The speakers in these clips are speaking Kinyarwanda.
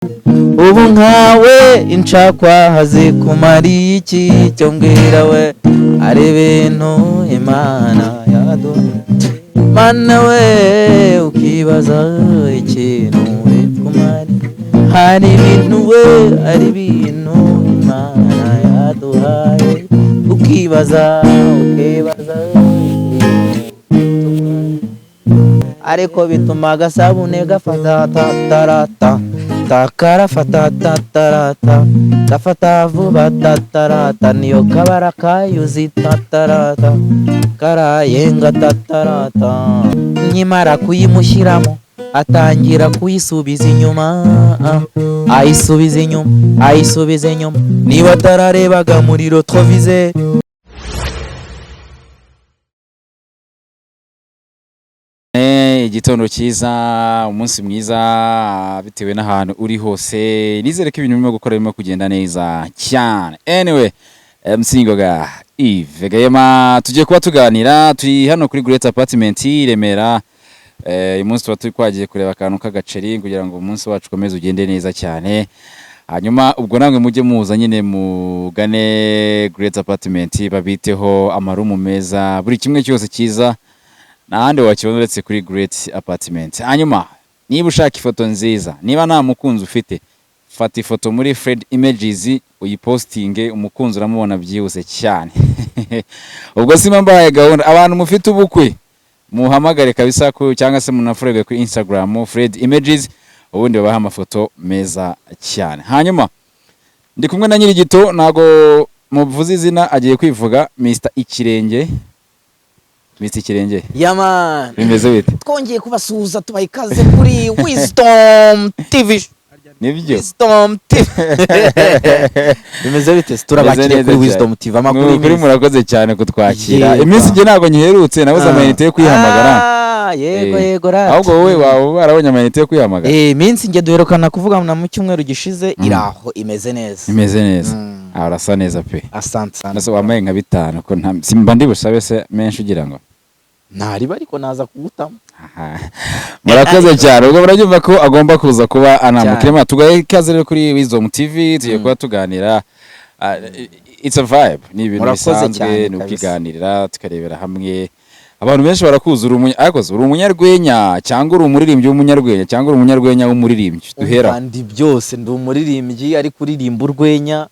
ubu nkawe incakwahaze kumariye iki cyo mbwira we ari ibintu Imana yaduhaye mana we ukibaza ikintu kumari hari ibintu we ari ibintu Imana yaduhaye ukibaza ariko bituma agasabune gafata tatarata takarafata tatarata gafata vuba tatarata niyo kabara kayuzi tatarata karayenga tatarata nkimara kuyimushyiramo atangira kuyisubiza inyuma ayisubiza inyuma niba atararebaga muri retroviseur. Igitondo cyiza, umunsi mwiza bitewe n'ahantu uri hose, nizere ko ibintu birimo gukora birimo kugenda neza cyane. Anyway, MC Ngoga Yves Gahima tugiye kuba tuganira, turi hano kuri Great Apartment i Remera. Uyu munsi tuba turi kwagiye kureba akantu k'agaceri kugira ngo umunsi wacu ukomeze ugende neza cyane. Hanyuma ubwo namwe mujye muza nyine mugane Great Apartment, babiteho amarumu meza, buri kimwe cyose cyiza n'ahandi wakibona uretse kuri Great Apartment. Hanyuma niba ushaka ifoto nziza, niba nta mukunzi ufite, fata ifoto muri Fred Images uyipostinge, umukunzi uramubona byihuse cyane. Ubwo sima mbaye gahunda, abantu mufite ubukwe muhamagare kabisa ko cyangwa se munafurege kuri Instagram Fred Images, ubundi babaha amafoto meza cyane. Hanyuma ndi kumwe na Nyirigito, nago muvuze izina agiye kwivuga, Mr Ikirenge. Mr Ikirenge Yaman bimeze bite? Twongeye kubasuhuza tubaye ikaze kuri Wisdom TV. Nibyo Wisdom TV. Bimeze bite? Turabakiriye kuri Wisdom TV amakuru kuri murakoze cyane kutwakira. Iminsi nge ntago nyiherutse, nabuze amayinite yo kwihamagara. Yego ra. Ahubwo wowe wawe barabonye amayinite yo kwihamagara. Iminsi nge duherukana kuvuga na mu cyumweru gishize iraho imeze neza. Imeze neza. Arasa neza pe. Asante sana. Nase wamaye nka 5 ko simba ndi busabe se menshi ugira ngo. Ntari bariko naza kugutamo. Murakoze cyane. Ubwo murabyumva ko agomba kuza kuba anamukirema. Tugaye ikaze rero kuri Wisdom TV, tugiye kuba tuganira. It's a vibe. Ni ibintu bisanzwe no kwiganirira tukarebera hamwe. Abantu benshi barakuza uri umunyarwenya cyangwa uri umuririmbyi w'umunyarwenya cyangwa uri umunyarwenya w'umuririmbyi. Duhera. Kandi byose ndi umuririmbyi ari kuririmba urwenya.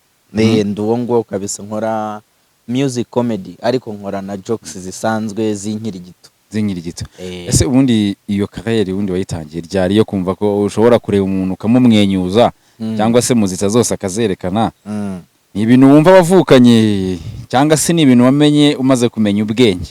Nduwo ngo kabisa nkora music comedy ariko nkora na jokes zisanzwe z'inkirigito. Ese ubundi iyo carrière ubundi wayitangiye ryari yo kumva ko ushobora kureba umuntu ukamumwenyuza cyangwa se muzita zose akazerekana? Ni ibintu wumva wavukanye cyangwa se ni ibintu wamenye umaze kumenya ubwenge?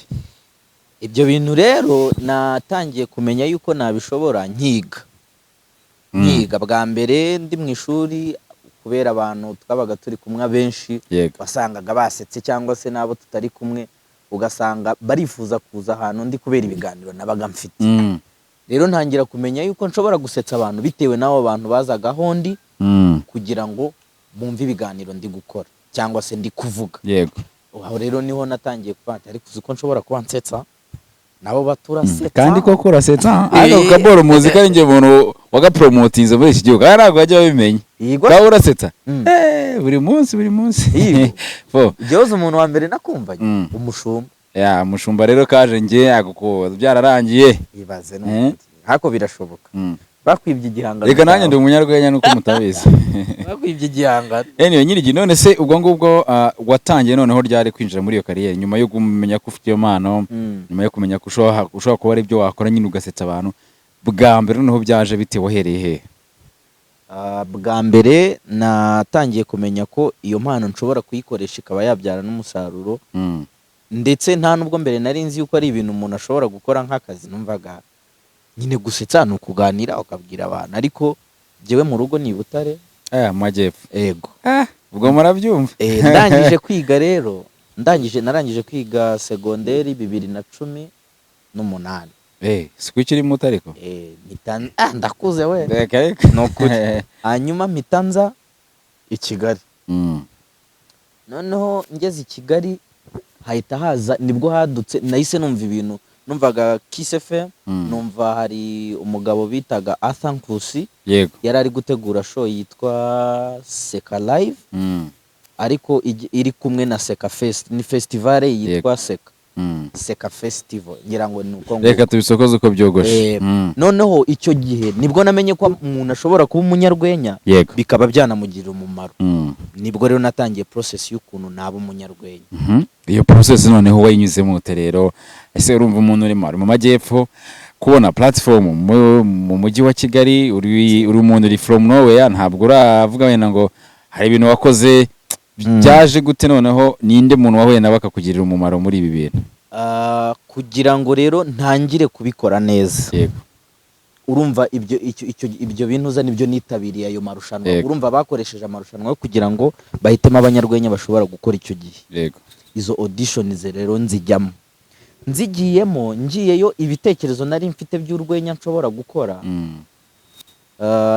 Ibyo bintu rero natangiye kumenya yuko nabishobora nkiga bwa mbere ndi mu ishuri, kubera abantu twabaga turi kumwe benshi wasangaga basetse cyangwa se nabo tutari kumwe ugasanga barifuza kuza ahantu ndi kubera ibiganiro nabaga mfite. Rero ntangira kumenya yuko nshobora gusetsa abantu bitewe n'abo bantu bazaga hondi kugira ngo bumve ibiganiro ndi gukora cyangwa se ndi kuvuga. Aho rero niho natangiye kwata ariko uzi ko nshobora kuba nsetsa nabo baturasetsa kandi koko urasetsa. Ariko kaboro muzika ari nge muntu wagapromotinze muri iki gihugu ntabwo bajya babimenya. Ba urasetsa buri munsi Jyoze umuntu wa mbere nakumvanye umushumba. Umushumba rero kaje nge aguko byararangiye ibaze hako birashoboka. Bakwibye igihanga. Reka nanjye ndi umunyarwenya nuko mutabizi. Bakwibye igihanga. Nyirigi, none se ubwo ngubwo watangiye noneho ryari kwinjira muri iyo kariyeri nyuma yo kumenya ko ufite iyo mpano, nyuma yo kumenya ko ushobora kuba ari byo wakora nyine ugasetsa abantu, bwa mbere noneho byaje bite, wahereye he? Bwa mbere natangiye kumenya ko iyo mpano nshobora kuyikoresha ikaba yabyara n'umusaruro, ndetse nta nubwo mbere nari nzi yuko ari ibintu umuntu ashobora gukora nk'akazi. Numvaga nyine gusetsa ni ukuganira ukabwira abantu, ariko jewe mu rugo ni Butare Majyepfo. Yego. Ubwo murabyumva. Ndangije kwiga rero, narangije kwiga segonderi 2018. Siku ikiri muto ariko? Ndakuze we. Reka. Nokuri. Hanyuma mitanza i Kigali. Noneho ngeze i Kigali hahita haza, nibwo hadutse nahise numva ibintu numvaga Kiss FM, numva hari umugabo bitaga Arthur Nkusi yego yari ari gutegura show yitwa Seka Live, ariko iri kumwe na Seka Fest, ni festival yitwa Seka Seka Festival, ngira ngo nuko reka tubisokoze uko byogoshe. Noneho icyo gihe nibwo namenye ko umuntu ashobora kuba umunyarwenya bikaba byanamugirira umumaro. Nibwo rero natangiye process y'ukuntu naba umunyarwenya. Iyo process noneho wayinyuzemo ute rero? Ese urumva umuntu uri mu majyepfo kubona platform mu mujyi wa Kigali, uri umuntu uri from nowhere, ntabwo uravuga wenda ngo hari ibintu wakoze byaje gute, noneho ninde muntu wahuye nawe akakugirira umumaro muri ibi bintu? Kugira ngo rero ntangire kubikora neza, urumva ibyo bintu uza nibyo nitabiriye ayo marushanwa. Urumva bakoresheje amarushanwa kugira ngo bahitemo abanyarwenya bashobora gukora icyo gihe. Izo auditions rero nzigiyemo ngiyeyo ibitekerezo nari mfite by'urwenya nshobora gukora.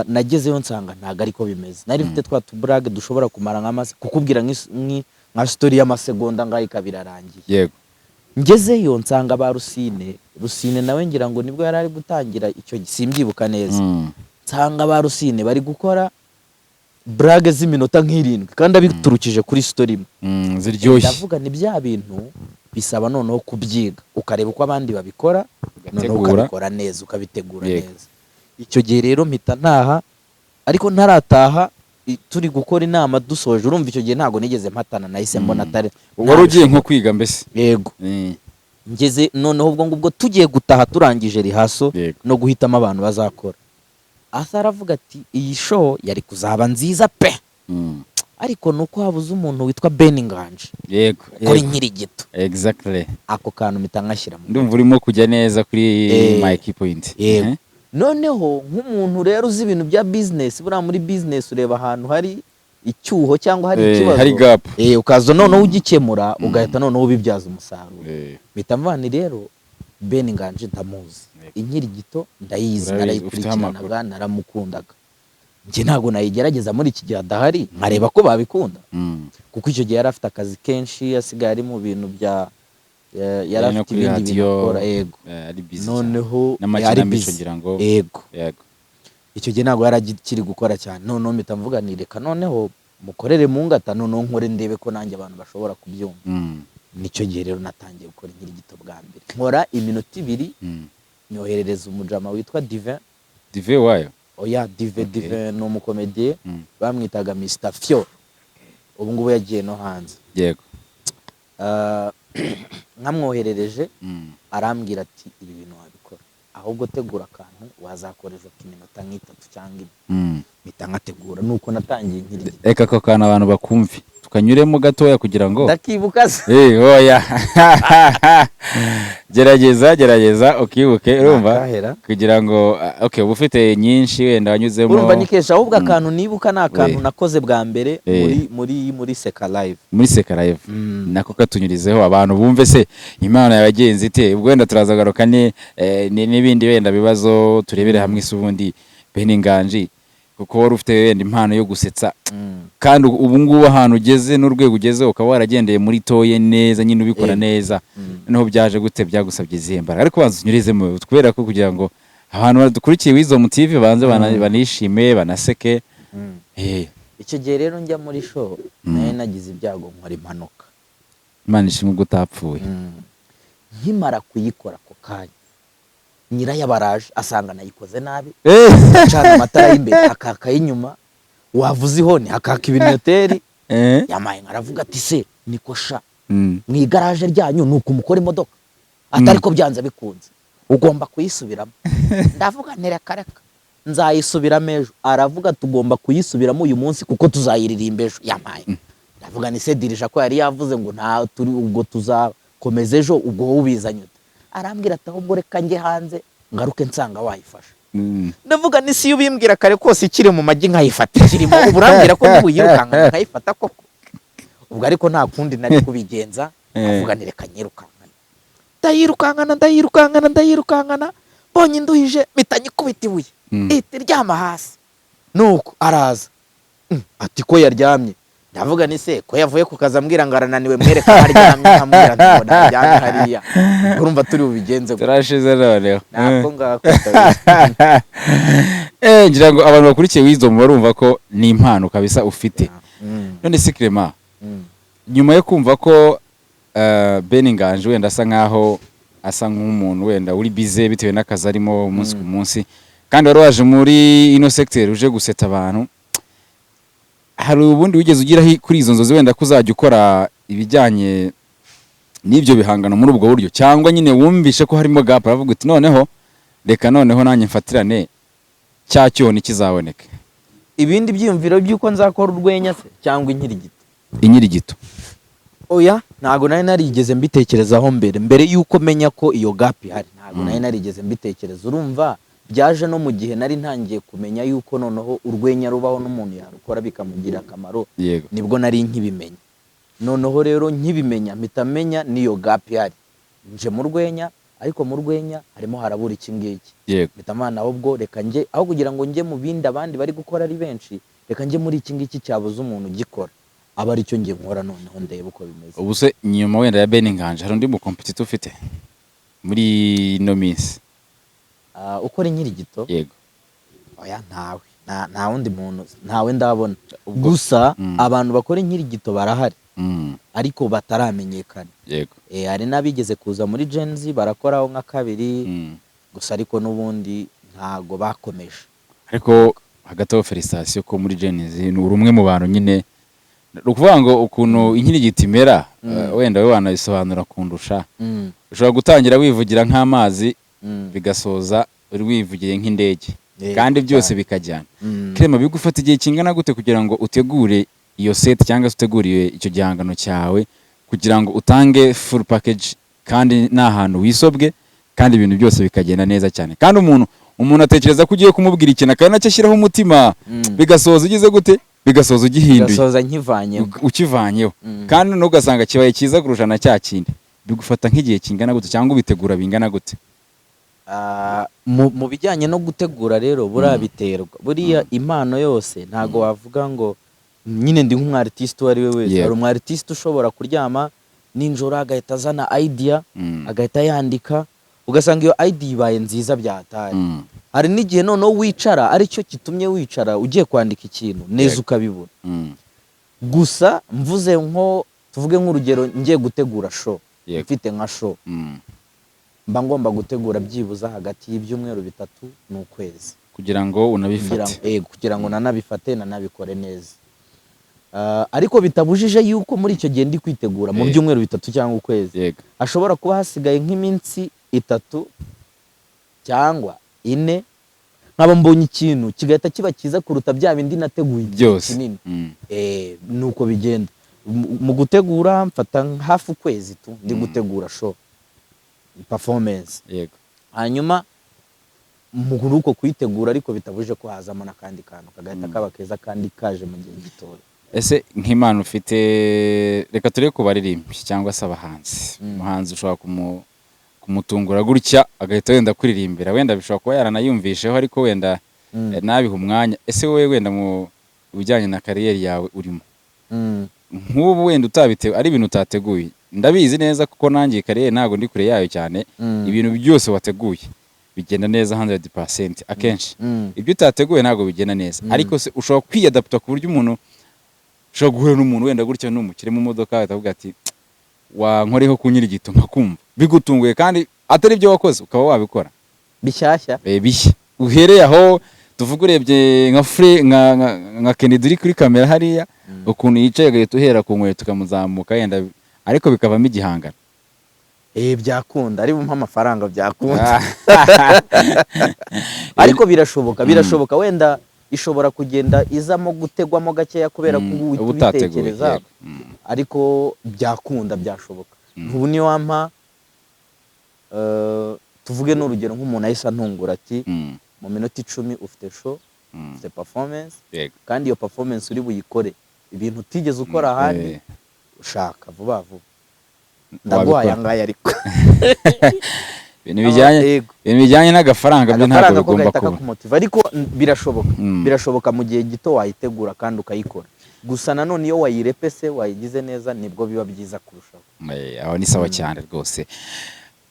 Nagezeyo nsanga ntago ariko bimeze. Nari mfite twa tubrag dushobora kumara nk'amase kukubwira nka story y'amasegonda ngaho ikabirarangiye. Ngezeyo nsanga ba Rusine nawe ngira ngo nibwo yari ari gutangira icyo simbyibuka neza. Nsanga ba Rusine bari gukora brag z'iminota nk'irindwi kandi abiturukije kuri story ziryoshye. Ndavuga ni bya bintu bisaba noneho kubyiga ukareba uko abandi babikora, noneho ukabikora neza, ukabitegura neza. Icyo gihe rero mpita ntaha, ariko ntarataha turi gukora inama dusoje. Urumva icyo gihe ntago nigeze mpatana, nahise mbona atari wari ugiye nko kwiga mbese. Yego. Ngeze noneho ubwo ngubwo tugiye gutaha turangije rihaso no guhitamo abantu bazakora. Asa aravuga ati iyi show yari kuzaba nziza pe, ariko nuko habuze umuntu witwa Ben Nganji. Yego. Kuri Nkirigito. Exactly. Ako kantu mitangashira mu. Ndumva urimo kujya neza kuri my key point. Yego. Noneho nk'umuntu rero uzi ibintu bya business, buriya muri business ureba ahantu hari icyuho cyangwa hari ikibazo, hari gap, ukaza noneho ugikemura ugahita noneho ubibyaza umusaruro. Bitamvani rero Ben Nganji ndamuzi, Inkirigito ndayizi, narayikurikiranaga, naramukundaga. Nje ntago nayigerageza muri iki gihe adahari nkareba ko babikunda, kuko icyo gihe yari afite akazi kenshi, asigaye ari mu bintu bya yari afite ibindi bintu akora. Yego. Noneho yari busy ngira ngo. Yego. Icyo gihe ntago yarakiri gukora cyane. Noneho mpita mvuga ni reka noneho mukorere mu ngata, noneho nkore ndebe ko nanjye abantu bashobora kubyumva. Nicyo gihe rero natangiye gukora Inkirigito bwa mbere, nkora iminota 2, nyoherereza umujama witwa Dive wayo. Oya, Dive no umukomediye bamwitaga Mr Fio, ubu ngubu yagiye no hanze. Yego. Nkamwoherereje arambwira ati ibi bintu wabikora, ahubwo tegura akantu wazakoresha iminota nk'itatu cyangwa 4. Mpita nkategura, nuko natangiye Inkirigito. Eka ko kana abantu bakumvi tukanyuremo gatoya kugira ngo ndakibuka se. Oya. gerageza ukibuke, urumva kugira ngo okay ubufite nyinshi wenda wanyuzemo. Urumva nikesha ahubwo akantu nibuka na akantu nakoze bwa mbere muri Seka Live. Muri Seka Live nako katunyurizeho abantu bumve se impano yabagenzi ite, ubwo wenda turazagaruka n'ibindi wenda bibazo turebere hamwe isubundi Ben Nganji, kuko wari ufite wenda impano yo gusetsa, kandi ubu ngubu ahantu ugeze n'urwego ugeze ukaba waragendeye muri toye neza nyine ubikora neza. Noneho byaje gute, byagusabye izihembara, ariko banza unyurizemo kubera ko kugira ngo abantu badukurikiye wizo mu TV banze banishime banaseke. Icyo gihe rero njya muri show naye nagize ibyago nkora impanuka. Imana ishimwe gutapfuye. Nkimara kuyikora ko kanya nyirayabaraje asanga nayikoze nabi, cyane amatara y'imbere akaka y'inyuma, wavuze ihoni hakaka ibinoteri. Yamaye nkaravuga ati se nikosha mu igaraje ryanyu nuko umukora imodoka atari ko byanze bikunze ugomba kuyisubiramo. Ndavuga ntereka nzayisubiramo ejo. Aravuga tugomba kuyisubiramo uyu munsi kuko tuzayiririmba ejo. Yamaye ndavuga ni se dirija ko yari yavuze ngo nta turi ubwo tuzakomeza ejo, ubwo ubizanye. Arambwira ati ahubwo reka nge hanze ngaruke nsanga wayifasha. Ndavuga ni si ubimbwira kare kose ikiri mu magi nkayifata kirimo, uburambwira ko nibuyirukanga nkayifata koko. Ubwo ariko nta kundi nari kubigenza, avuga ni reka nyirukangana. Ndayirukangana bonye induhije mitanyikubita ibuye iti ryama hasi. Nuko araza ati ko yaryamye ndavuga ni se ko yavuye ku kazi ambwira ngo arananiwe mwereka haryamye nkamubwira ngo ntaryamye hariya urumva turi bubigenze turashize noneho ntabwo ngako ngira ngo abantu bakurikiye Wisdom barumva ko ni impano kabisa ufite. None se Clement, nyuma yo kumva ko Ben Nganji wenda asa nkaho asa nk'umuntu wenda uri bize bitewe n'akazi arimo umunsi ku munsi, kandi wari waje muri ino secteur uje guseta abantu, hari ubundi wigeze ugira kuri izo nzozi wenda kuzajya ukora ibijyanye n'ibyo bihangano muri ubwo buryo, cyangwa nyine wumvishe ko harimo gap aravuga uti noneho reka noneho nanjye mfatirane cya cyoni kizaboneka? Ibindi byiyumviro by'uko nzakora urwenya se cyangwa inyirigito? Oya, ntago nari narigeze mbitekerezaho mbere yuko menya ko iyo gap ihari, ntago nari narigeze mbitekereza. Urumva byaje no mu gihe nari ntangiye kumenya yuko noneho urwenya rubaho n'umuntu yarukora bikamugira akamaro, nibwo nari nkibimenya. Noneho rero nkibimenya mitamenya niyo gap ihari, nje mu rwenya, ariko mu rwenya harimo harabura iki ngiki. Mitamana ahubwo reka nje aho kugira ngo nje mu bindi abandi bari gukora ari benshi, reka nje muri iki ngiki cyabuze umuntu gikora, aba ari cyo ngiye nkora noneho ndebe uko bimeze. Ubu se nyuma wenda ya Ben Nganji hari undi mu competitor ufite muri no miss ukora inyirigito? Yego. Oya, nta wundi muntu ntawe ndabona. Gusa abantu bakora inyirigito barahari, ariko bataramenyekana. Yego. Hari n'abigeze kuza muri Gen Z barakoraho nka kabiri, gusa ariko n'ubundi ntago bakomeje. Ariko hagati aho felicitation ko muri Gen Z ni urumwe mu bantu nyine ukuvuga ngo ukuntu inyirigito imera, wenda we wanayisobanura kundusha. Ushobora gutangira wivugira nk'amazi bigasoza uri wivugiye nk'indege, kandi byose bikajyana. Clement, bigufata igihe kingana gute kugira ngo utegure iyo set cyangwa se uteguriye icyo gihangano cyawe kugira ngo utange full package kandi n'ahantu wisobwe kandi ibintu byose bikagenda neza cyane? Kandi umuntu atekereza ko ugiye kumubwira ikintu kandi nacyo ashyiraho umutima, bigasoza ugize gute? Bigasoza ugihinduye, bigasoza ukivanyeho, kandi n'ugasanga kibaye cyiza kurusha na cya kindi. Bigufata nk'igihe kingana gute cyangwa ubitegura bingana gute? Mu bijyanye no gutegura rero burabiterwa. Buriya impano yose ntago wavuga ngo nyine ndi nk'umwartiste uwo ari we wese. Hari umwartiste ushobora kuryama ninjoro agahita azana idea, agahita yandika, ugasanga iyo idea ibaye nziza byatari. Hari n'igihe noneho wicara ari cyo kitumye wicara ugiye kwandika ikintu neza ukabibura. Gusa mvuze nko tuvuge nk'urugero ngiye gutegura show, mfite nka show, mba ngomba gutegura byibuza hagati y'ibyumweru 3 n'ukwezi kugira ngo unabifate. Kugira ngo nanabifate nanabikore neza. Ariko bitabujije yuko muri icyo gihe ndi kwitegura mu byumweru 3 cyangwa ukwezi ashobora kuba hasigaye nk'iminsi 3 cyangwa 4 nkaba mbonye ikintu kigahita kiba cyiza kuruta bya bindi nateguye kinini. Nuko bigenda mu gutegura. Mfata hafi ukwezi tu ndi gutegura show performance. Hanyuma mu uko kuyitegura, ariko bitabuje ko hazamo n'akandi kantu kagahita kaba keza kandi kaje mu gihe gitoya. Ese nk'imana ufite, reka turebe ku baririmbyi cyangwa se abahanzi. Umuhanzi ushobora kumutungura gutya agahita wenda kuririmbira, wenda bishobora kuba yaranayumvisheho ariko wenda nabiha umwanya. Ese wowe wenda mu bijyanye na kariyeri yawe urimo nk'ubu wenda utabitewe ari ibintu utateguye, ndabizi neza kuko nanjye kariyeri ntago ndi kure yayo cyane, ibintu byose wateguye bigenda neza 100%. Akenshi ibyo utateguye ntago bigenda neza, ariko se ushobora kwiyadapta ku buryo umuntu ushobora guhura n'umuntu wenda gutya n'umukire mu modoka akavuga ati wankoreho kunyirigito nkakumva bigutunguye kandi atari byo wakoze ukaba wabikora bishyashya bishya. Uhereye aho tuvuga urebye nka Kennedy uri kuri kamera hariya, ukuntu yicaye agahita uhera ku nkweto tukamuzamuka yenda, ariko bikavamo igihangano. Byakunda ari bumpa amafaranga byakunda. Ariko birashoboka wenda ishobora kugenda izamo gutegwamo gakeya kubera ko ubitekereza, ariko byakunda byashoboka. Ubu ni wampa tuvuge n'urugero nk'umuntu ahisa ntungura ati mu minota 10 ufite show, ufite performance, kandi iyo performance uri buyikore ibintu utigeze ukora ahandi, ushaka vuba vuba ndaguhaye ngaya. Ariko ibintu bijyanye n'agafaranga byo ntabwo bigomba kuba, ariko birashoboka mu gihe gito wayitegura kandi ukayikora. gusa nanone iyo wayirepese wayigize neza nibwo biba byiza kurushaho. Aho ni sawa cyane rwose.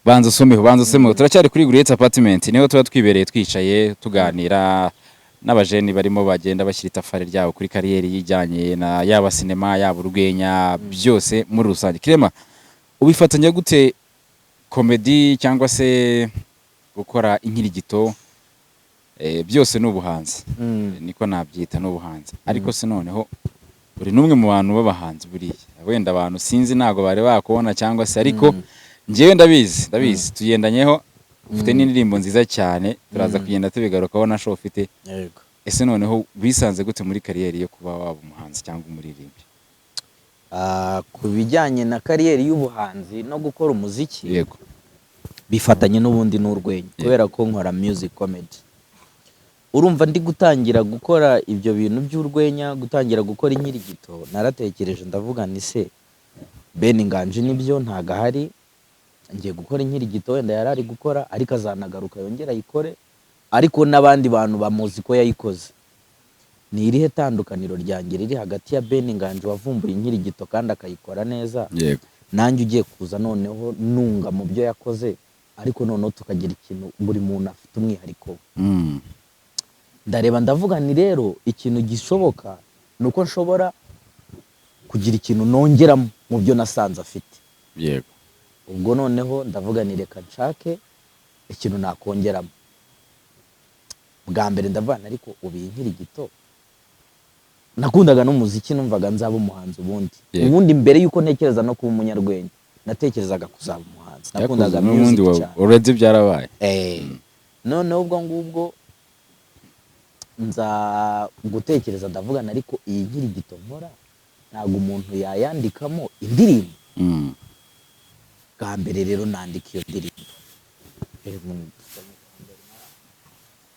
Banza usomeho turacyari kuri Great Apartment niho tuba twibereye twicaye tuganira n'abajeni barimo bagenda bashyira itafari ryabo kuri kariyeri yijyanye na yaba sinema yaba urwenya byose muri rusange. Kirema ubifatanya gute comedy cyangwa se gukora inkirigito byose n'ubuhanzi niko nabyita n'ubuhanzi ariko se noneho uri numwe mu bantu b'abahanzi buriya wenda abantu sinzi nago bari bakubona cyangwa se ariko njewe ndabizi tugendanyeho ufite n'indirimbo nziza cyane turaza kugenda tubigarukaho na show ufite. Yego. Ese noneho bisanze gute muri kariyeri yo kuba waba umuhanzi cyangwa umuririmbyi? Ku bijyanye na kariyeri y'ubuhanzi no gukora umuziki Yego. bifatanye n'ubundi n'urwenya kubera ko nkora music comedy. Urumva ndi gutangira gukora ibyo bintu by'urwenya, gutangira gukora inkirigito, naratekereje ndavuga ni se Ben Nganji nibyo ntago ahari, ngiye gukora inkirigito wenda yarari gukora ariko azanagaruka yongera ayikore, ariko n'abandi bantu bamuzi ko yayikoze. Ni irihe tandukaniro ryanjye riri hagati ya Ben Nganji wavumbuye inkirigito kandi akayikora neza, Yego. nanjye ugiye kuza noneho nunga mu byo yakoze, ariko noneho tukagira ikintu buri muntu afite umwihariko. Ndareba ndavuga ni rero ikintu gishoboka nuko nshobora kugira ikintu nongeramo mu byo nasanze afite. Yego. Ubwo noneho ndavuga ni reka nshake ikintu nakongeramo. Bwa mbere ndavuga ariko ubiye inkirigito nakundaga n'umuziki numvaga nzaba umuhanzi ubundi mbere yuko ntekereza no kuba umunyarwenya natekerezaga kuzaba umuhanzi. Nakundaga music cyane. Already byarabaye. Noneho ubwo ngubwo nza gutekereza ndavuga ariko iyi nkirigito nkora ntago umuntu yayandikamo indirimbo. Bwa mbere rero nandika iyo ndirimbo.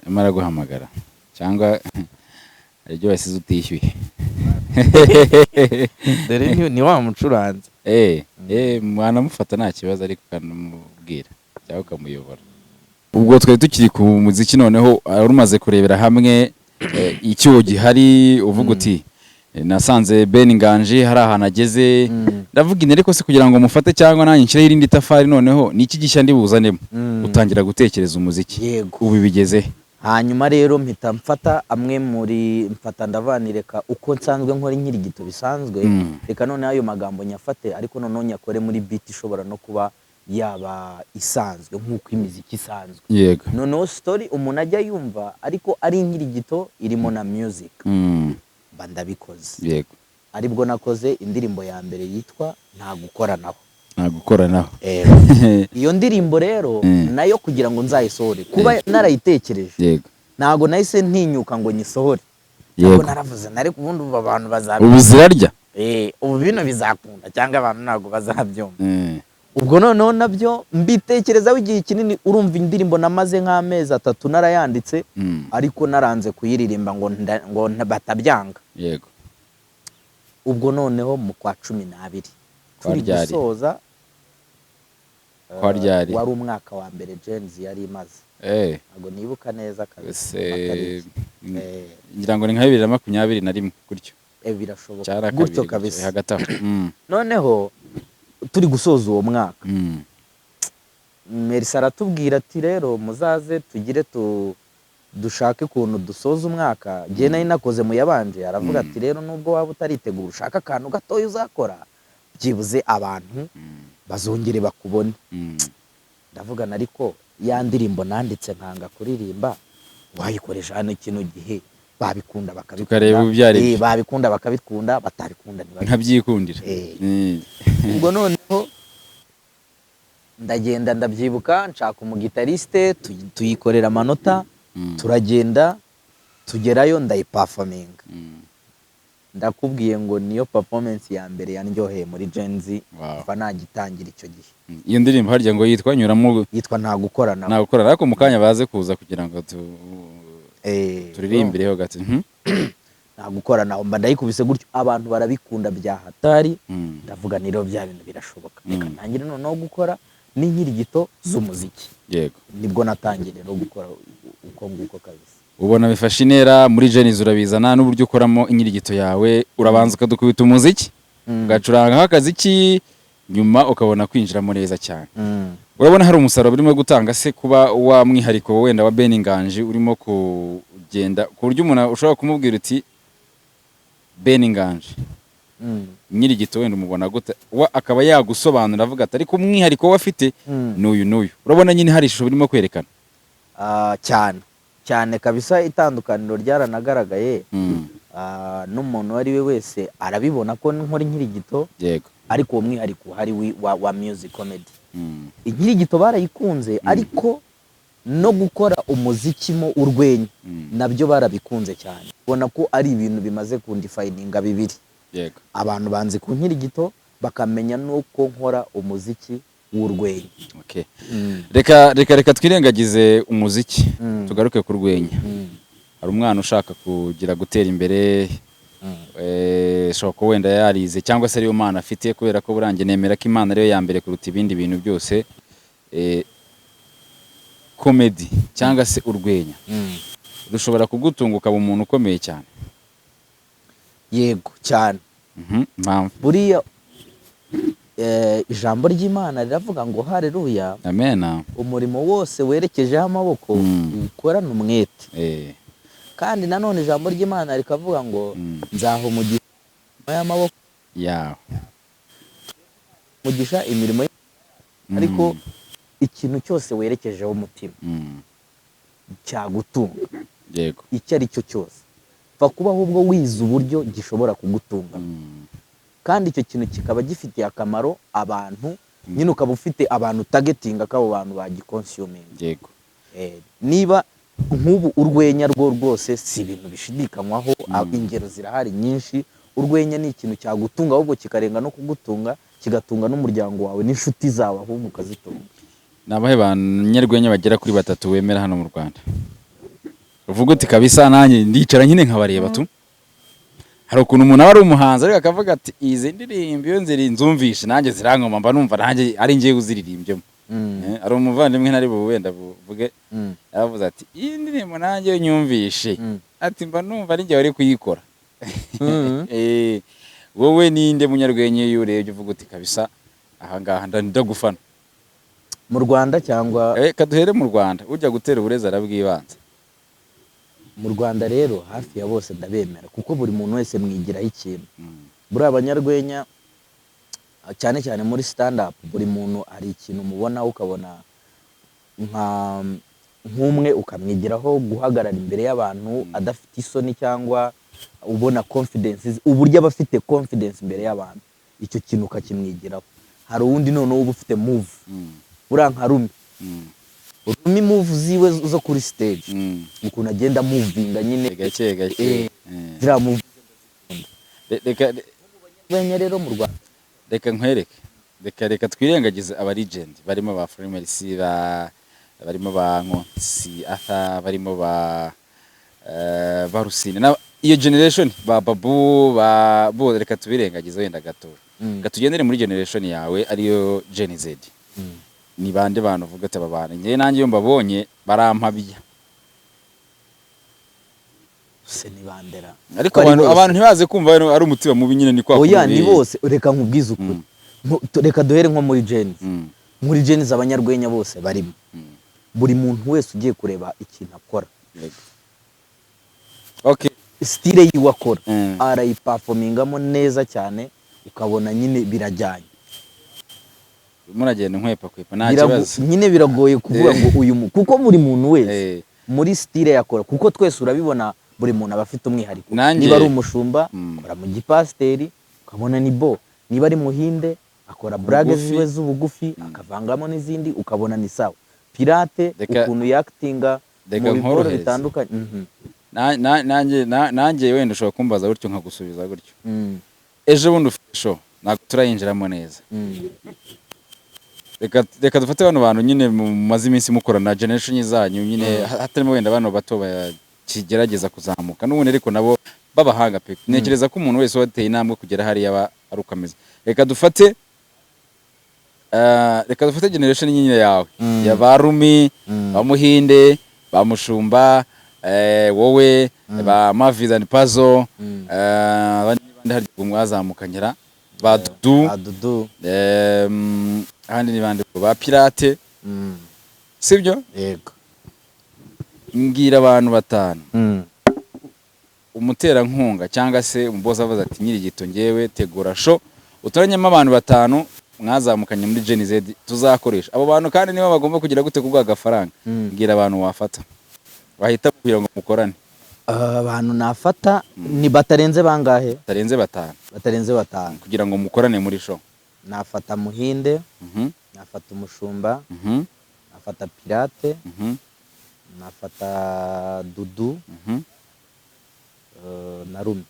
Mara guhamagara cyangwa ibyo wasize utishyuye. Dore ni wa mucuranzi. Mwana mufata nta kibazo ariko kanamubwira cyangwa ukamuyobora. Ubwo twari tukiri ku muziki noneho urumaze kurebera hamwe icyo gihari uvuga uti nasanze Ben Nganji hari ahantu ageze ndavuga ine ariko se kugira ngo mufate cyangwa nanjye nshire irindi tafari noneho niki gishya ndi buzanemo utangira gutekereza umuziki ubu bigeze. Hanyuma rero mpita mfata amwe muri mfata ndavanireka uko nsanzwe nkora inkirigito bisanzwe reka none ayo magambo nyafate ariko none nyakore muri beat ishobora no kuba yaba isanzwe nk'uko imiziki isanzwe. Yego. Noneho story umuntu ajya yumva ariko ari inkirigito irimo na music. Bandabikoze. Yego. Aribwo nakoze indirimbo ya mbere yitwa nta gukoranaho. Iyo ndirimbo rero nayo kugira ngo nzayisohore kuba narayitekereje. Yego. Ntago nahise ntinyuka ngo nyisohore. Yego. Naravuze ariko ubundi ubu abantu bazabi. Ubu zirarya. Ubu bino bizakunda cyangwa abantu ntago bazabyumva. Ubwo noneho nabyo mbitekerezaho igihe kinini. Urumva indirimbo namaze nk'amezi 3 narayanditse ariko naranze kuyiririmba ngo batabyanga. Yego. Ubwo noneho mu kwa 12 turi gusoza kwaryari wari umwaka wa mbere James yari imaze. Ntago nibuka neza kabisa. Ngira ngo ni nka 2021 gutyo. Birashoboka gutyo kabisa hagati aho. Noneho turi gusoza uwo mwaka Merisa aratubwira ati rero muzaze tugire dushake kuntu dusoza umwaka. Gihe nari nakoze mu yabanje aravuga ati rero nubwo waba utaritegura ushaka akantu gatoya uzakora byibuze abantu bazongere bakubone. Ndavuga ariko ya ndirimbo nanditse nkanga kuririmba wayikoresha hano kino gihe babikunda bakabikunda. Babikunda bakabikunda batabikunda nkabyikundira. Ubwo noneho ndagenda ndabyibuka nshaka umugitariste tuyikorera amanota turagenda tugerayo ndayiperforminga. Ndakubwiye ngo niyo performance ya mbere yandyoheye muri Genzi kuva nagitangira icyo gihe. Iyo ndirimbo harya ngo yitwa nyuramo yitwa nta gukorana. Nta gukorana ariko mu kanya baze kuza kugira ngo turirimbireho gato. Nta gukorana mba ndayikubise gutyo abantu barabikunda bya hatari. Ndavuga niro bya bintu birashoboka. Reka ntangire noneho gukora n'inkirigito z'umuziki. Yego. Nibwo natangire no gukora uko nguko kabisa. ubona bifashe intera muri Genesis urabizana n'uburyo ukoramo inyirigito yawe urabanza ukadukubita umuziki ugacuranga nk'akaziki nyuma ukabona kwinjiramo neza cyane. Urabona hari umusaruro birimo gutanga se kuba wa mwihariko wenda wa Ben Nganji urimo kugenda ku buryo umuntu ushobora kumubwira uti Ben Nganji nyirigito wenda umubona gute akaba yagusobanura avuga ati ariko umwihariko wafite n'uyu urabona nyine hari ishusho birimo kwerekana cyane kabisa. Itandukaniro ryaranagaragaye n'umuntu wari we wese arabibona ko nkora inkirigito yego, ariko uwo mwihariko hari wa music comedy. Inkirigito barayikunze ariko no gukora umuziki mo urwenya nabyo barabikunze cyane. Ubona ko ari ibintu bimaze kundifininga bibiri. Yego, abantu banze ku nkirigito bakamenya nuko nkora umuziki w'urwenya. Okay. Reka twirengagize umuziki tugaruke ku rwenya. Hari umwana ushaka kugira gutera imbere shaka ko wenda yarize cyangwa se ariyo mana afite, kubera ko burangiye nemera ko Imana ariyo ya mbere kuruta ibindi bintu byose. Comedy cyangwa se urwenya rushobora kugutunga ukaba umuntu ukomeye cyane. Yego cyane. Buriya ijambo ry'Imana riravuga ngo haleluya, amen, umurimo wose werekejeho amaboko ukorana umwete. Kandi nanone ijambo ry'Imana rikavuga ngo nzaha umugisha y'amaboko yawe, umugisha imirimo ariko ikintu cyose werekejeho umutima cyagutunga. Yego, icyo ari cyo cyose va kuba ahubwo wize uburyo gishobora kugutunga. Kandi icyo kintu kikaba gifitiye akamaro abantu, nyine ukaba ufite abantu targetinga ko abo bantu bagikonsuming. Yego, niba nk'ubu urwenya rwose si ibintu bishidikanywaho, ingero zirahari nyinshi. Urwenya ni ikintu cyagutunga ahubwo kikarenga no kugutunga, kigatunga n'umuryango wawe n'inshuti zawe ahubwo ukazitunga. Nabahe banyarwenya bagera kuri 3 wemera hano mu Rwanda uvuga uti kabisa nanjye ndicara nyine nkabareba tu? Hari ukuntu umuntu aba ari umuhanzi ariko akavuga ati izi ndirimbo iyo nzumvishe nanjye zirankoma, mba numva nanjye ari ngiye uziririmbyemo. Ari umuvandimwe ntari wenda buvuge yavuze ati iyi ndirimbo nanjye nyumvishe ati mba numva ari ngiye wari kuyikora. Wowe ninde munyarwenya iyo urebye uvuga uti kabisa aha ngaha ndagufana mu Rwanda cyangwa kaduhere mu Rwanda? Ujya gutera uburezi arabwibanze mu Rwanda rero hafi ya bose ndabemera kuko buri muntu wese mwigiraho ikintu. Buri abanyarwenya cyane cyane muri stand up buri muntu ari ikintu mubona ukabona nk'umwe ukamwigiraho guhagarara imbere y'abantu adafite isoni cyangwa ubona confidence, uburyo aba afite confidence imbere y'abantu, icyo kintu ukakimwigiraho. Hari uwundi noneho uba ufite move uranka Rumi. Rumi move ziwe zo kuri stage ukuntu agenda movinga nyine gake zira move. Rero mu Rwanda reka nkwereke, reka twirengagize aba legend barimo ba Fremercy, barimo ba Nkonsi Arthur, barimo ba Rusine na iyo generation ba Babu bo reka tubirengagize wenda gato. Gatugendere muri generation yawe ariyo Gen Z. Ni bande bantu uvuga ati aba bantu ngiye nanjye iyo mbabonye barampabya se ni bandera, ariko abantu ntibaze kumva ari umutima mubi nyine ni kwa oya ni bose. Reka nkubwize ukuri, reka duhere nko muri Gen. Muri Gen abanyarwenya bose barimo. Buri muntu wese ugiye kureba ikintu akora, okay, style yiwe akora arayiperformingamo neza cyane, ukabona nyine birajyanye. Muragenda nkwepa nta kibazo nyine biragoye kuvuga ngo uyu kuko buri muntu wese muri style yakora, kuko twese urabibona buri muntu aba afite umwihariko. Niba ari umushumba akora mu gipasteri ukabona ni bo, niba ari muhinde akora blague ziwe z'ubugufi akavangamo n'izindi ukabona ni sawa. Pirate ukuntu yaktinga mu bikoro bitandukanye. nanjye wenda ushobora kumbaza gutyo nkagusubiza gutyo. Ejo bundi ufite show ntabwo turayinjiramo neza. Reka dufate bano bantu nyine mumaze iminsi mukorana generation zanyu nyine hatarimo wenda bano bato bakigerageza kuzamuka n'ubundi ariko nabo babahanga pe. Nekereza ko umuntu wese wateye intambwe kugera hari yaba arukameze. Reka dufate generation nyine yawe ya Barumi, ba Muhinde, ba Mushumba, wowe ba Mavis and Puzzle abandi hari mwazamukanyira ba Dudu ahandi ni bande ba Pirate sibyo yego ngira abantu batanu umuterankunga cyangwa se umuboza avuze ati Nyirigito ngewe tegura show utoranyemo abantu batanu mwazamukanye muri Gen Z tuzakoresha abo bantu kandi niba bagomba kugira gute kubwa agafaranga ngira abantu wafata wahita kugira ngo mukorane abantu nafata ni batarenze bangahe batarenze batanu kugira ngo mukorane muri show nafata Muhinde nafata Umushumba nafata Pirate nafata Dudu na Rumi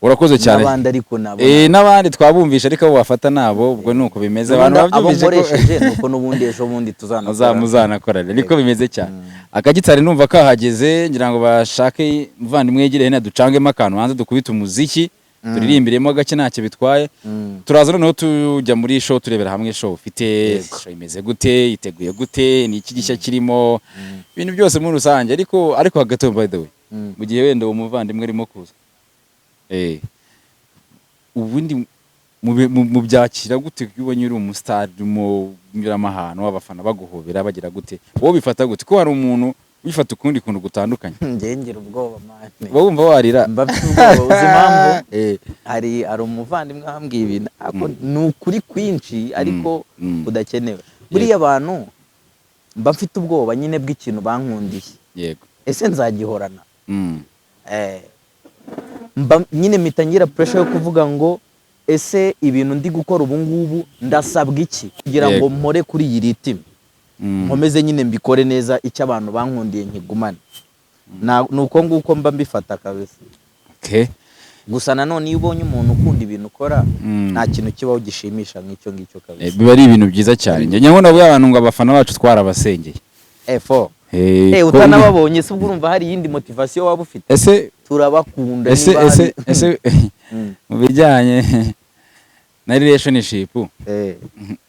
urakoze cyane n'abandi ariko nabo n'abandi twabumvisha ariko abo wafata nabo ubwo nuko bimeze abantu babyumvishe nuko nubundi ejo bundi tuzanakorana niko bimeze cyane akagitari numva kahageze ngira ngo bashake muvandimwe yegere hena ducangemo akantu hanze dukubita umuziki turirimbiremo gake ntacyo bitwaye turaza noneho tujya muri show turebera hamwe show ufite show imeze gute iteguye gute ni iki gishya kirimo ibintu byose muri rusange ariko hagati by the way mu gihe wenda uwo muvandimwe arimo kuza ubundi mu byakira gute ubonye uri umustar mu nyuramahano w'abafana baguhobera bagira gute wowe bifata gute ko hari umuntu bifata ukundi kuntu gutandukanye ngengera ubwoba mane wumva warira mbafite ubwoba uzi impamvu hari umuvandimwe ahambwiye ibintu ni ukuri kwinshi ariko kudakenewe buriya abantu mbafite ubwoba nyine bw'ikintu bankundiye yego ese nzagihorana nyine mitangira pressure yo kuvuga ngo ese ibintu ndi gukora ubu ngubu ndasabwa iki kugira ngo mpore kuri iyi ritime nkomeze nyine mbikore neza icyo abantu bankundiye nkigumane nuko nguko mba mbifata kabisa gusa nanone iyo ubonye umuntu ukunda ibintu ukora nta kintu kibaho gishimisha nk'icyo ngicyo kabisa biba ari ibintu byiza cyane njye nkubona abantu ngo abafana bacu twarabasengeye utanababonye se ubwo urumva hari iyindi motivation waba ufite ese turabakunda ese mu bijyanye na relationship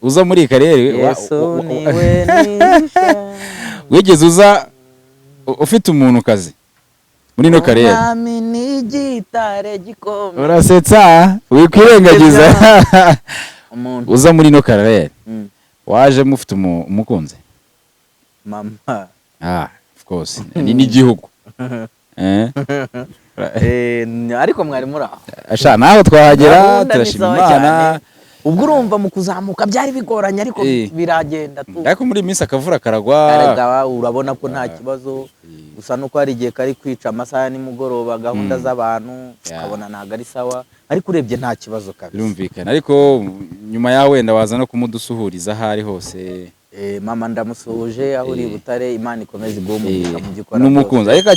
uza muri karere wigeze uza ufite umuntu kazi muri no karere urasetsa wikwirengagiza uza muri no karere waje mufite umukunzi mama of course ni n'igihugu ariko mwari muri aho asha naho twahagera turashima Imana ubwo urumva mu kuzamuka byari bigoranye ariko biragenda ariko muri minsi akavura karagwa urabona ko nta kibazo gusa nuko hari igihe kari kwica amasaha nimugoroba gahunda z'abantu ukabona ntago ari sawa ariko urebye nta kibazo kabisa birumvikana ariko nyuma ya wenda waza no kumudusuhuriza aho ari hose mama ndamusuhuje aho uri Butare Imana ikomeze igomba mu gikora n'umukunzi ariko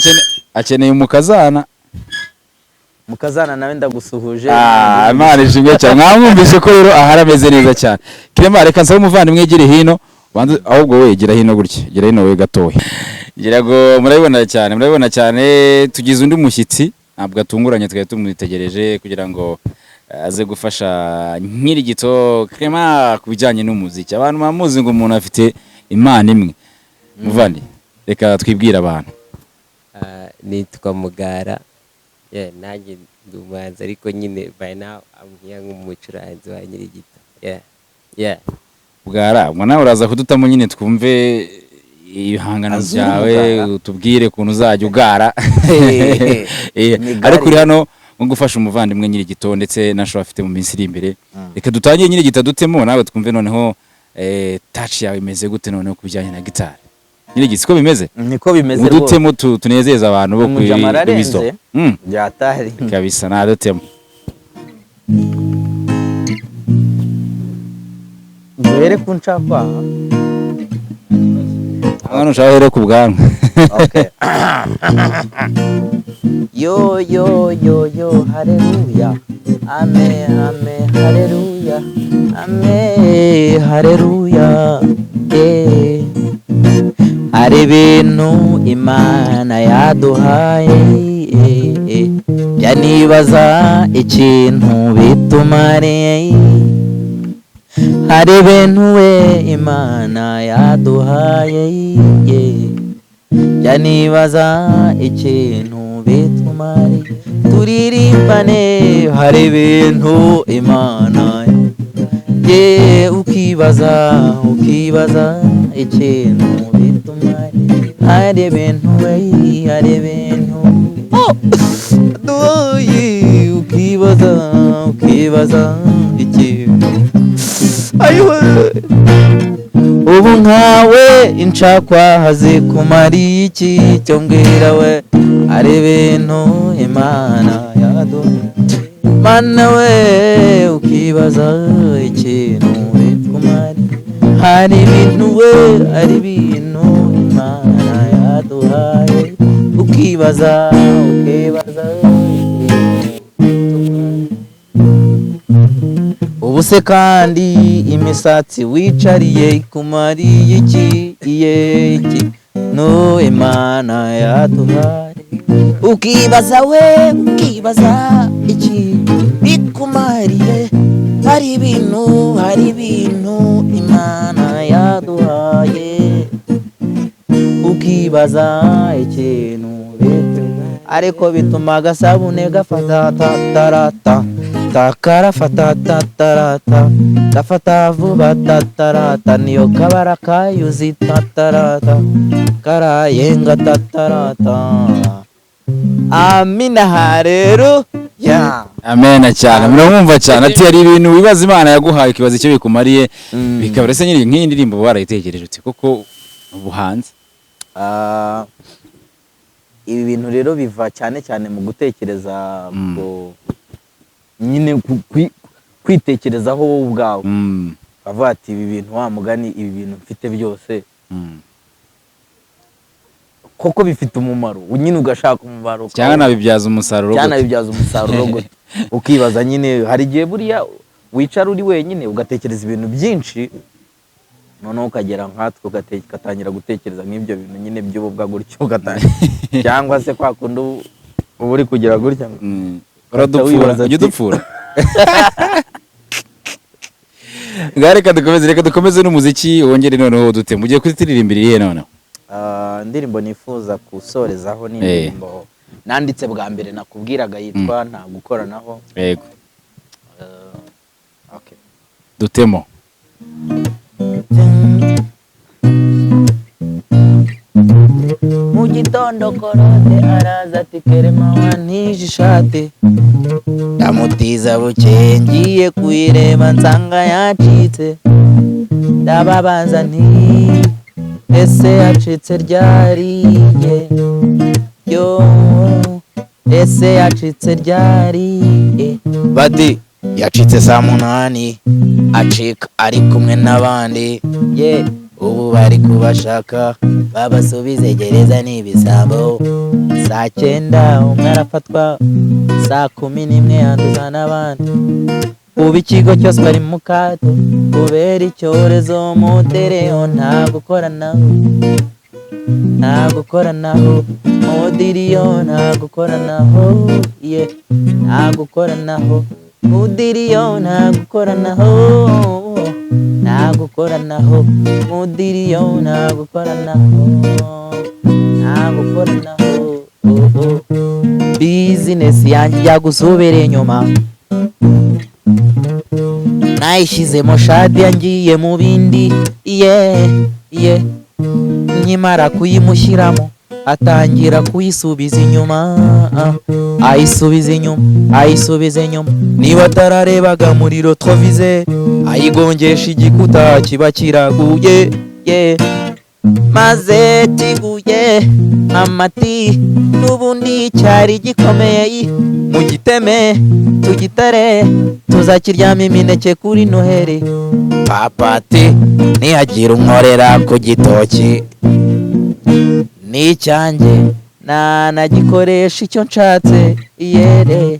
akeneye umukazana nawe ndagusuhuje Imana ishimwe cyane mwamwumvise ko rero aharameze neza cyane kirema reka nsabe umuvandimwe yegere hino ahubwo we gira hino gutya gira hino we gatoya girago murabibona cyane tugize undi mushyitsi ntabwo atunguranye twari tumwitegereje kugira ngo aze gufasha Nyirigito Clement kubijyanye n'umuziki abantu bamuzi ngo umuntu afite impano imwe muvandi reka twibwira abantu nitwa Mugara nanjye ndumanza ariko nyine by now I'm here nk'umucuranzi wa Nyirigito Mugara mwana uraza kudutamo nyine twumve ibihangano byawe utubwire ukuntu uzajya ugara ariko uri hano nko gufasha umuvandimwe Nyirigito ndetse na show afite mu minsi iri imbere reka dutangiye Nyirigito dutemo nawe twumve noneho touch yawe imeze gute noneho kubijyanye na gitari Nyirigito ko bimeze niko bimeze rwose dutemo tunezeza abantu bo kuri bizo byatari kabisa na dutemo duhere ku ncapa hano shahere ku bwanwa yo haleluya amen haleluya amen haleluya hari ibintu Imana yaduhaye byanibaza ikintu bitumariye hari ibintu we Imana yaduhaye jya nibaza ikintu bitumari turirimbane hari ibintu Imana ye ukibaza ikintu bitumari hari ibintu hari ibintu duye ukibaza ikintu ayiwe ubu nkawe incakwahaze kumariye iki cyo mbwira we hari ibintu Imana yaduha mana we ukibaza ikintu bitumari hari ibintu we hari ibintu Imana yaduhaye ukibaza ubuse kandi imisatsi wicariye ikumariye iki no Imana yaduhaye ukibaza iki bikumariye hari ibintu Imana yaduhaye ukibaza ikintu ariko bituma agasabune gafata tatarata takarafata tatarata gafata vuba tatarata niyo kabara kayuzi tatarata karayenga tatarata. Amina rero ya amena cyane muramwumva cyane ati ari ibintu wibaza Imana yaguhaye kibaza icyo bikumariye bikaba rese nyiri nk'indi ndirimbo barayitegereje uti koko ubuhanze. Ibi bintu rero biva cyane mu gutekereza ngo nyine kwitekerezaho wowe ubwawe avuga ati ibi bintu wa mugani ibi bintu mfite byose koko bifite umumaro nyine ugashaka umumaro cyangwa nabibyaza umusaruro gute ukibaza nyine hari igihe buriya wicara uri wenyine ugatekereza ibintu byinshi noneho ukagera nkatwe ugatangira gutekereza nk'ibyo bintu nyine by'ububwa gutyo cyangwa se kwa kundi uba uri kugira gutya ujya udupfura reka dukomeze n'umuziki wongere noneho dute mugiye kuzitiririmbira iyihe noneho indirimbo nifuza gusorezaho ni indirimbo nanditse bwa mbere nakubwiraga yitwa nta gukoranaho yego dutemo mu gitondo korode araza ati kerema wantije ishati ndamutiza buke ngiye kuyireba nsanga yacitse ndababaza nti ese yacitse ryariye yo ese yacitse ryariye bati yacitse saa 8 acika ari kumwe n'abandi ye ubu bari kubashaka babasubize gereza n'ibisambo saa 9 umwe arafatwa saa 11 yanduza n'abandi ubu ikigo cyose bari mu kato kubera icyorezo mutereo nta gukoranaho mudiriyo nta gukoranaho ye nta gukoranaho mudiriyo nta gukoranaho mudiriyo nta gukoranaho bizinesi yanjye ijya gusubira inyuma nayishyizemo shadi yangiye mu bindi nkimara kuyimushyiramo atangira kuyisubiza inyuma ayisubiza inyuma niba atararebaga muri retroviseur ayigongesha igikuta kiba kiraguye maze kiguye amati n'ubundi cyari gikomeye mu giteme tugitare tuzakiryama imineke kuri noheri papati nihagira unkorera ku gitoki n'icyanjye nagikoresha icyo nshatse yere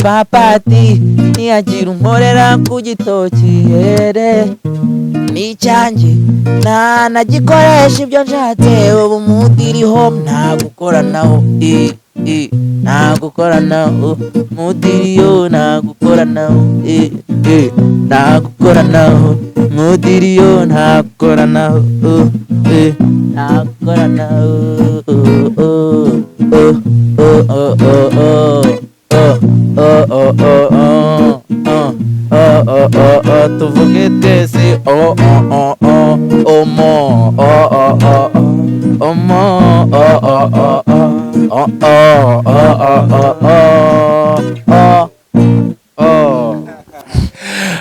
papati nihagira unkorera ku gitoki yere n'icyanjye nagikoresha ibyo nshatse ubu mudiriho nta gukoranaho nta gukoranaho mudiriyo nta gukoranaho nta gukoranaho mudiriyo nta gukoranaho nta gukoranaho tuvuge twese omo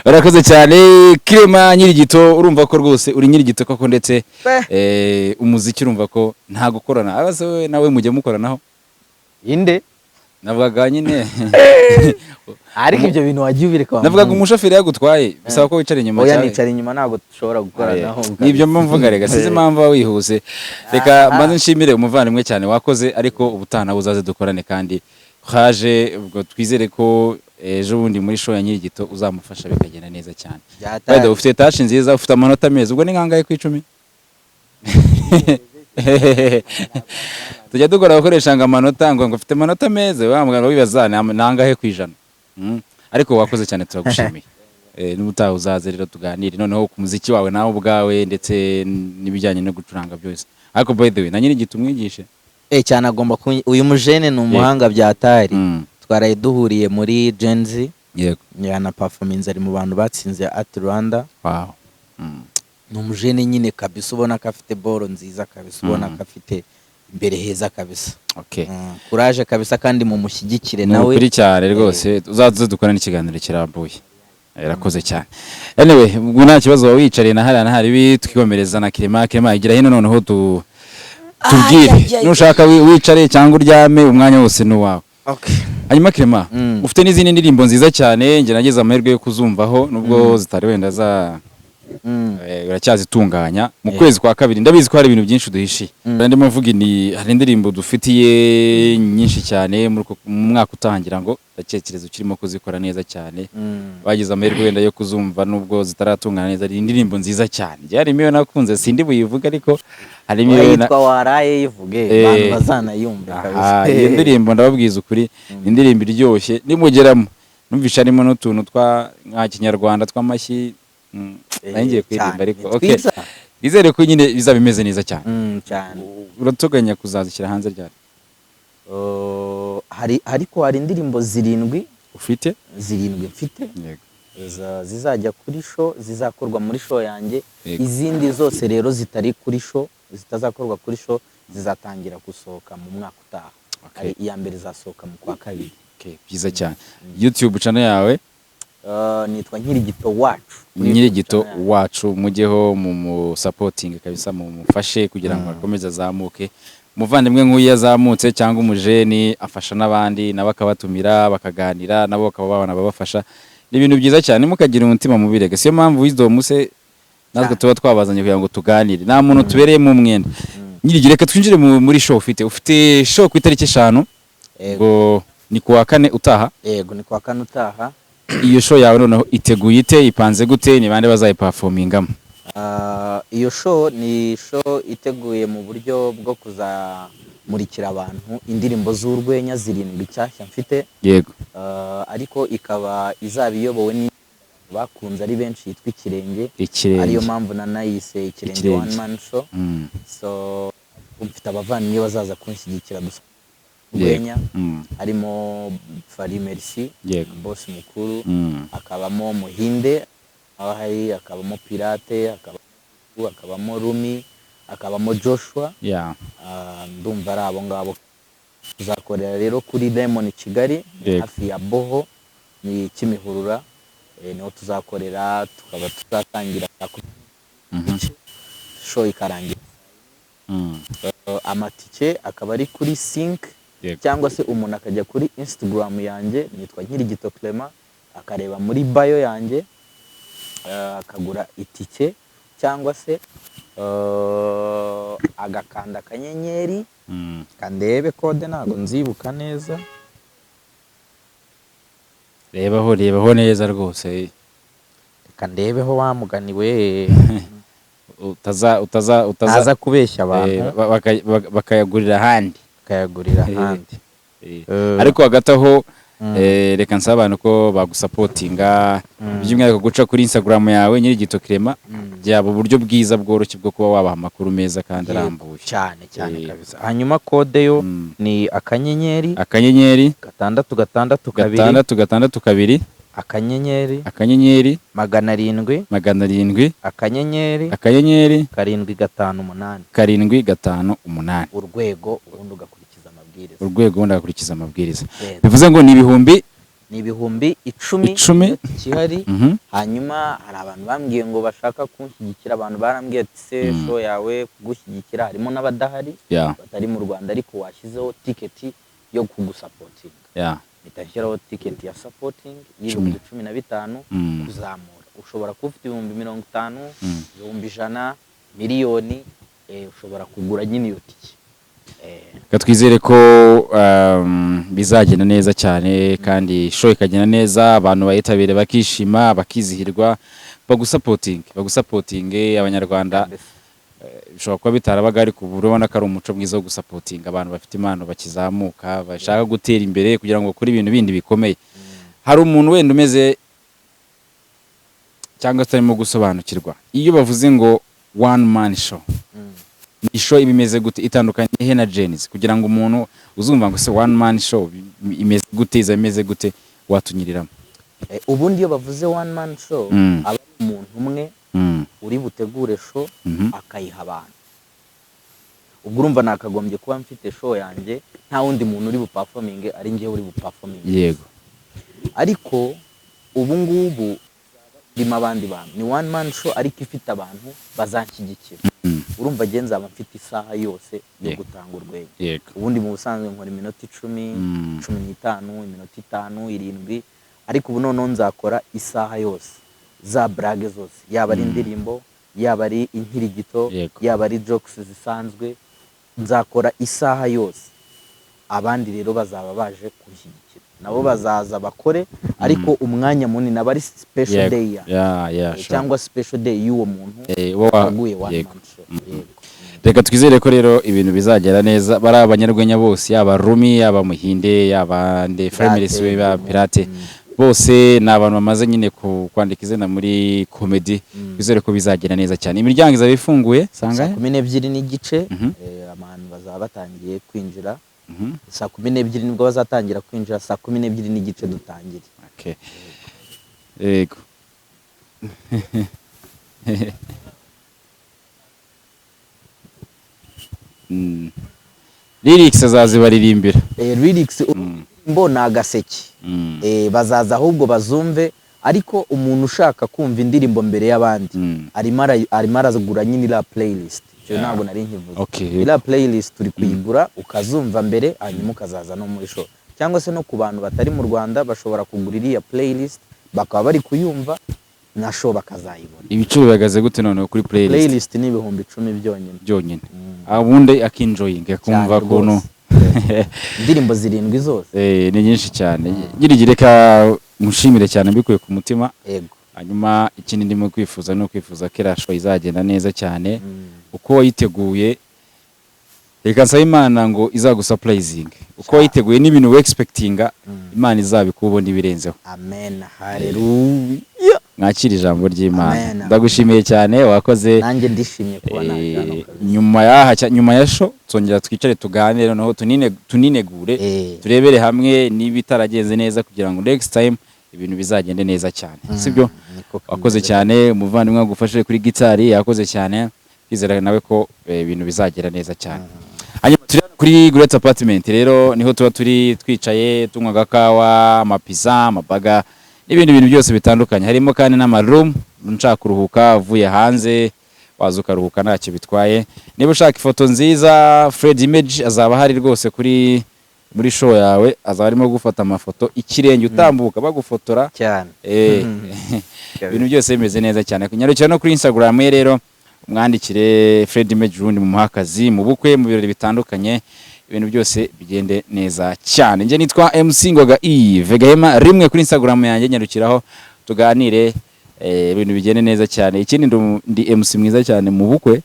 Urakoze cyane Clement Nyirigito, urumva ko rwose uri Nyirigito koko, ndetse umuziki urumva ko nta gukorana abaze we nawe mujye mukoranaho inde navugaga nyine ariko ibyo bintu wagiye ubireka navugaga umushoferi yagutwaye bisaba ko wicara inyuma cyane oya nicara inyuma ntabwo dushobora gukoranaho nibyo mvuga rega size impamvu wihuse reka mbanze nshimire umuvandimwe cyane wakoze, ariko ubutana buzaze dukorane kandi haje ubwo twizere ko ejo bundi muri show ya Nyirigito uzamufasha bikagenda neza cyane. Bade ufite tashi nziza, ufite amanota meza, ubwo ni nkangaye ku 10 tujya dukora gukoresha ngo amanota ngo ufite amanota meza wambwira wibazana nangahe ku 100. Ariko wakoze cyane turagushimiye. N'ubutaha uzaze rero tuganire noneho ku muziki wawe nawe ubwawe ndetse nibijyanye no gucuranga byose. Ariko by the way na Nyirigito umwigishe cyane agomba uyu mujene ni umuhanga byatari. Twaraye duhuriye muri Genzi yego yana performance ari mu bantu batsinze at Rwanda. Wow. Ni umujene nyine kabisa ubona ko afite boro nziza kabisa ubona ko afite imbere heza kabisa. Okay. Courage kabisa kandi mu mushyigikire nawe. Kuri cyane rwose uzaze dukora n'ikiganiro kirambuye. Irakoze cyane. Anyway, ubwo nta kibazo wicariye na hari twikomereza na Clement igira hino noneho tubwire nushaka wicare cyangwa uryame umwanya wose n'uwawe. Okay. Hanyuma Clement ufite n'izindi ndirimbo nziza cyane nge nageze amahirwe yo kuzumvaho nubwo zitari wenda za uracyazitunganya mu kwezi kwa kabiri ndabizi ko hari ibintu byinshi duhishiye. Ndimo mvuga ni hari indirimbo dufitiye nyinshi cyane mu mwaka utangira ngo ndakekereza ukirimo kuzikora neza cyane. Bagize amahirwe wenda yo kuzumva nubwo zitaratungana neza, ari indirimbo nziza cyane. Yari imiyo nakunze sindi buyivuga ariko hari imiyo yitwa waraye yivuge abantu bazanayumva kabisa. Iyo ndirimbo ndababwiza ukuri indirimbo iryoshye nimugeramo numvisha arimo n'utuntu twa nka kinyarwanda tw'amashyi nangiye kwirimba ariko okay izere ko nyine bizaba bimeze neza cyane. Uratuganya kuzazishyira hanze ryari? Ariko hari indirimbo 7 ufite 7 mfite zizajya kuri show zizakorwa muri show yanjye. Izindi zose rero zitari kuri show zitazakorwa kuri show zizatangira gusohoka mu mwaka utaha. Iya mbere zasohoka mu kwa kabiri. Byiza cyane. YouTube channel yawe nitwa Nyirigito wacu. Nyirigito wacu mujyeho mu supporting kabisa mu mufashe kugira ngo akomeze azamuke. Umuvandimwe nk'uyu yazamutse cyangwa umujeni afasha n'abandi nabo akabatumira bakaganira nabo bakaba babana babafasha. Ni ibintu byiza cyane mukagira umutima mubirega. Siyo mpamvu Wisdom se natwe tuba twabazanye kugira ngo tuganire. Nta muntu tubereye mu mwenda. Nyirigire reka twinjire muri show ufite show ku itariki 5 ngo ni kuwa 4 utaha. Yego ni kuwa 4 utaha. Iyo show yawe noneho iteguye ite ipanze gute ni bande bazayiperformingamo? Iyo show ni show iteguye mu buryo bwo kuzamurikira abantu indirimbo z'urwenya 7 cyashya mfite. Yego. Ariko ikaba izabiyobowe ni bakunze ari benshi yitwa Ikirenge. Ariyo mpamvu nanayise Ikirenge one man show. So mfite abavandimwe bazaza kunshyigikira dusa urwenya. Harimo Fari Merci boss mukuru, akabamo Muhinde, hari akabamo Pirate, akabamo Rumi, akabamo Joshua. Ndumva ari abo ngabo tuzakorera rero kuri Diamond Kigali hafi ya Boho ni Kimihurura. Niho tuzakorera tukaba tuzatangira show ikarangira. Amatike akaba ari kuri Sync cyangwa se umuntu akajya kuri Instagram yanjye nitwa Nyirigito Clement akareba muri bio yanjye akagura itike cyangwa se agakanda akanyenyeri kandebe kode ntago nzibuka neza. Rebaho neza rwose reka ndebeho wamuganiwe utaza kubeshya abantu bakayagurira ahandi ariko hagati aho reka nsaba abantu ko bagusupportinga by'umwihariko guca kuri Instagram yawe Nyirigito Clement byaba uburyo bwiza bworoshye bwo kuba wabaha amakuru meza kandi arambuye cyane kabisa. Hanyuma kode yo ni akanyenyeri gatandatu gatandatu kabiri akanyenyeri 700 akanyenyeri 758 urwego ubundi ugakurikiza amabwiriza. Bivuze ngo ni ibihumbi 10 kihari. Hanyuma hari abantu bambwiye ngo bashaka kunshyigikira, abantu barambwiye ati se show yawe kugushyigikira harimo n'abadahari batari mu Rwanda ariko washyizeho ticket yo kugusapotinga. Nitashyiraho ticket ya supporting y'ibihumbi 15 kuzamura. Ushobora kuba ufite 50,000, 100,000, miliyoni, ushobora kugura nyine iyo tike. Katwizere ko bizagenda neza cyane kandi show ikagenda neza, abantu bayitabire bakishima bakizihirwa, bagusapoting abanyarwanda. Bishobora kuba bitarabaga ariko ubu urabona ko ari umuco mwiza wo gusapotinga abantu bafite impano bakizamuka bashaka gutera imbere kugira ngo bakore ibintu bindi bikomeye. Hari umuntu wenda umeze cyangwa atarimo gusobanukirwa iyo bavuze ngo one man show, isho ibimeze gute, itandukanye he na Genesis, kugira ngo umuntu uzumva ngo se one man show imeze gute, imeze gute, watunyiriramo? Ubundi iyo bavuze one man show aba umuntu umwe uri butegure show akayiha abantu. Ubwo urumva nakagombye kuba mfite show yanjye nta wundi muntu uri buperforming ari ngiye uri buperforming. Yego. Ariko ubu ngubu ndimo abandi bantu, ni one man show ariko ifite abantu bazanshyigikira. Urumva genza mfite isaha yose yo gutanga urwego. Ubundi mu busanzwe nkora iminota 10, 15, iminota 5, 7, ariko ubu none nzakora isaha yose za brage zose, yaba ari indirimbo, yaba ari inkirigito, yaba ari jokes zisanzwe, nzakora isaha yose. Abandi rero bazaba baje kunshyigikira, nabo bazaza bakore, ariko umwanya munini aba ari special day cyangwa special day y'uwo muntu waguye one man show. Reka twizere ko rero ibintu bizagera neza, bari abanyarwenya bose, yaba Rumi, yaba Muhinde, yaba Nde Family Swe, yaba Pirate, bose ni abantu bamaze nyine kwandika izina muri comedy. Twizere ko bizagera neza cyane. Imiryango izaba ifunguye saa 12 n'igice, abantu bazaba batangiye kwinjira saa 12 nibwo bazatangira kwinjira, saa 12 n'igice dutangire. Yego. Lyrics azazibaririmbira. Lyrics mbona agaseke. Bazaza ahubwo bazumve, ariko umuntu ushaka kumva indirimbo mbere y'abandi arimo arazigura nyine la playlist. Cyo ntabwo nari nkivuze. La playlist turi kuyigura ukazumva mbere hanyuma ukazaza no muri show. Cyangwa se no ku bantu batari mu Rwanda bashobora kugura iriya playlist bakaba bari kuyumva na show bakazayibona. Ibiciro bihagaze gute none kuri playlist? Playlist ni ibihumbi 10 byonyine. Abundi akinjoying akumva kuno indirimbo 7 zose. Ni nyinshi cyane. Gireka mushimire cyane mbikuye ku mutima. Hanyuma ikindi ndimo kwifuza no kwifuza kera show izagenda neza cyane uko wayiteguye. Reka nsaba Imana ngo izagusurprising uko wayiteguye n'ibintu we expectinga, Imana izabikubona ibirenzeho. Amen. Hallelujah. Mwakira ijambo ry'Imana. Ndagushimiye cyane, wakoze. Nanjye ndishimye kubona nyuma ya show twongera twicare tuganire noneho tuninegure turebere hamwe n'ibitaragenze neza kugira ngo next time ibintu bizagende neza cyane. Sibyo? Wakoze cyane, umuvandimwe wagufashije kuri gitari yakoze cyane. Kwizera nawe ko ibintu bizagera neza cyane. Hanyuma turi kuri Great Apartment rero niho tuba turi twicaye tunywa gakawa, amapizza, amabaga n'ibindi bintu byose bitandukanye. Harimo kandi n'amaroom nshaka kuruhuka uvuye hanze waza ukaruhuka ntacyo bitwaye. Niba ushaka ifoto nziza Fred Image azaba hari rwose muri show yawe, azaba arimo gufata amafoto ikirenge utambuka bagufotora cyane. Ibintu byose bimeze neza cyane. Kunyarukira no kuri Instagram ye rero umwandikire Fred Image rundi mu muhakazi, mu bukwe, mu birori bitandukanye, ibintu byose bigende neza cyane. Nje nitwa MC Ngoga Vegahema rimwe kuri Instagram yanjye, nyarukiraho tuganire ibintu bigende neza cyane. Ikindi ndi MC mwiza cyane mu bukwe,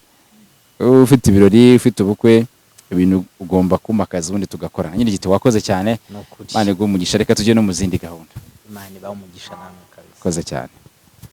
ufite ibirori, ufite ubukwe, ibintu ugomba kumakaza ubundi tugakora. Nyine giti wakoze cyane, Imana iguhe umugisha. Reka tujye no mu zindi gahunda. Imana ibahe umugisha namwe kabisa. Koze cyane.